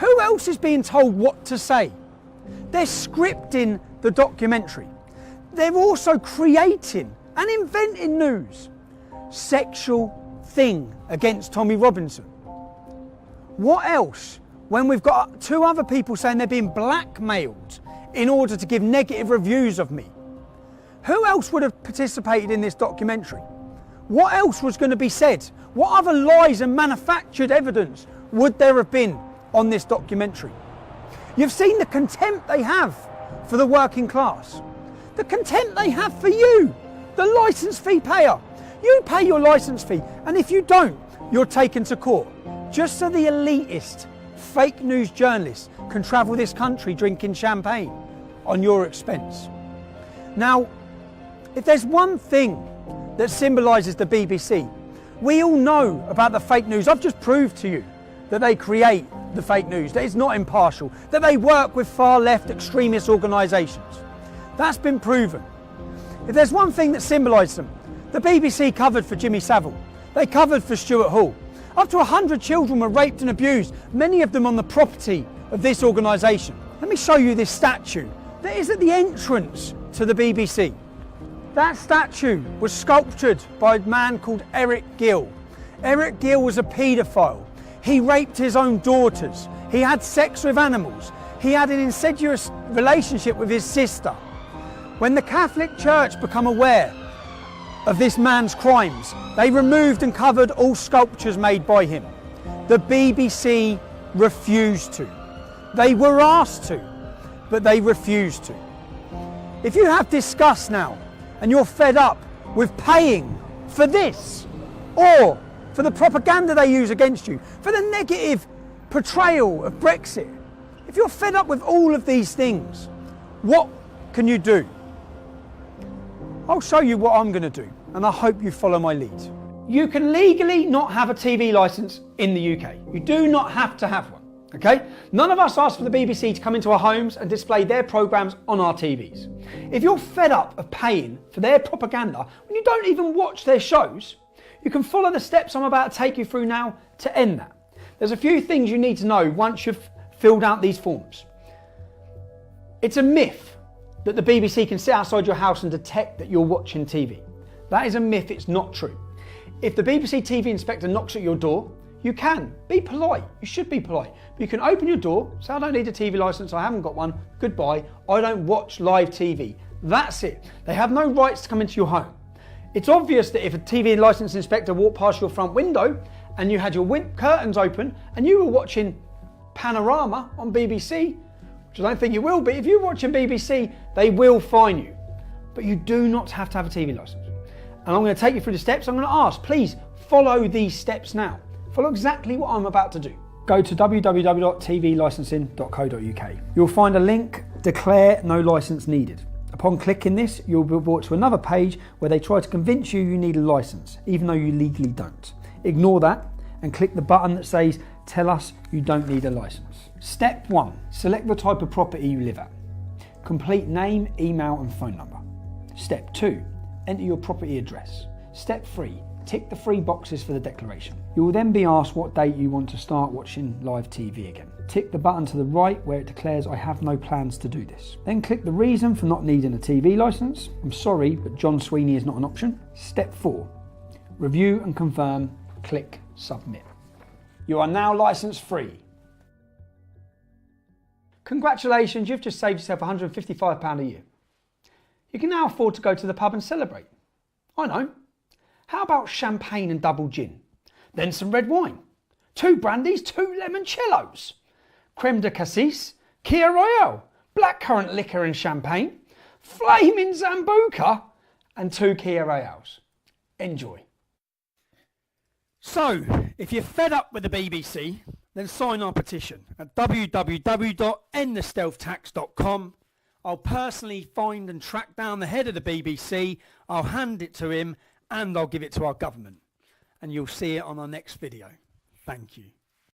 Who else is being told what to say? They're scripting the documentary. They're also creating and inventing news. Sexual thing against Tommy Robinson. What else? When we've got two other people saying they're being blackmailed in order to give negative reviews of me. Who else would have participated in this documentary? What else was going to be said? What other lies and manufactured evidence would there have been on this documentary? You've seen the contempt they have for the working class. The contempt they have for you, the licence fee payer. You pay your licence fee, and if you don't, you're taken to court. Just so the elitist, fake news journalists can travel this country drinking champagne on your expense. Now, if there's one thing that symbolises the BBC, we all know about the fake news. I've just proved to you that they create the fake news, that it's not impartial, that they work with far left extremist organisations. That's been proven. If there's one thing that symbolises them, the BBC covered for Jimmy Savile. They covered for Stuart Hall. Up to 100 children were raped and abused, many of them on the property of this organisation. Let me show you this statue that is at the entrance to the BBC. That statue was sculptured by a man called Eric Gill. Eric Gill was a paedophile. He raped his own daughters. He had sex with animals. He had an incestuous relationship with his sister. When the Catholic Church became aware of this man's crimes, they removed and covered all sculptures made by him. The BBC refused to. They were asked to, but they refused to. If you have disgust now and you're fed up with paying for this, or for the propaganda they use against you, for the negative portrayal of Brexit, if you're fed up with all of these things, what can you do? I'll show you what I'm going to do, and I hope you follow my lead. You can legally not have a TV licence in the UK. You do not have to have one, okay? None of us asked for the BBC to come into our homes and display their programmes on our TVs. If you're fed up of paying for their propaganda when you don't even watch their shows, you can follow the steps I'm about to take you through now to end that. There's a few things you need to know once you've filled out these forms. It's a myth that the BBC can sit outside your house and detect that you're watching TV. That is a myth, it's not true. If the BBC TV inspector knocks at your door, you can. Be polite, you should be polite. But you can open your door, say I don't need a TV licence, I haven't got one, goodbye, I don't watch live TV. That's it. They have no rights to come into your home. It's obvious that if a TV licence inspector walked past your front window and you had your curtains open and you were watching Panorama on BBC, which I don't think you will, but if you're watching BBC, they will fine you. But you do not have to have a TV licence. And I'm going to take you through the steps. I'm going to ask, please follow these steps now. Follow exactly what I'm about to do. Go to www.tvlicensing.co.uk. You'll find a link, declare no licence needed. Upon clicking this, you'll be brought to another page where they try to convince you need a licence, even though you legally don't. Ignore that and click the button that says, tell us you don't need a licence. Step 1, select the type of property you live at. Complete name, email and phone number. Step 2, enter your property address. Step 3, tick the 3 boxes for the declaration. You will then be asked what date you want to start watching live TV again. Tick the button to the right where it declares I have no plans to do this. Then click the reason for not needing a TV licence. I'm sorry, but John Sweeney is not an option. Step 4, review and confirm, click submit. You are now licence free. Congratulations, you've just saved yourself £155 a year. You can now afford to go to the pub and celebrate. I know. How about champagne and double gin? Then some red wine. 2 brandies, 2 limoncellos. Creme de cassis, Kia Royale, blackcurrant liquor and champagne, flaming Zambuca and 2 Kia Royales. Enjoy. So, if you're fed up with the BBC, then sign our petition at www.endthestealthtax.com. I'll personally find and track down the head of the BBC, I'll hand it to him, and I'll give it to our government. And you'll see it on our next video. Thank you.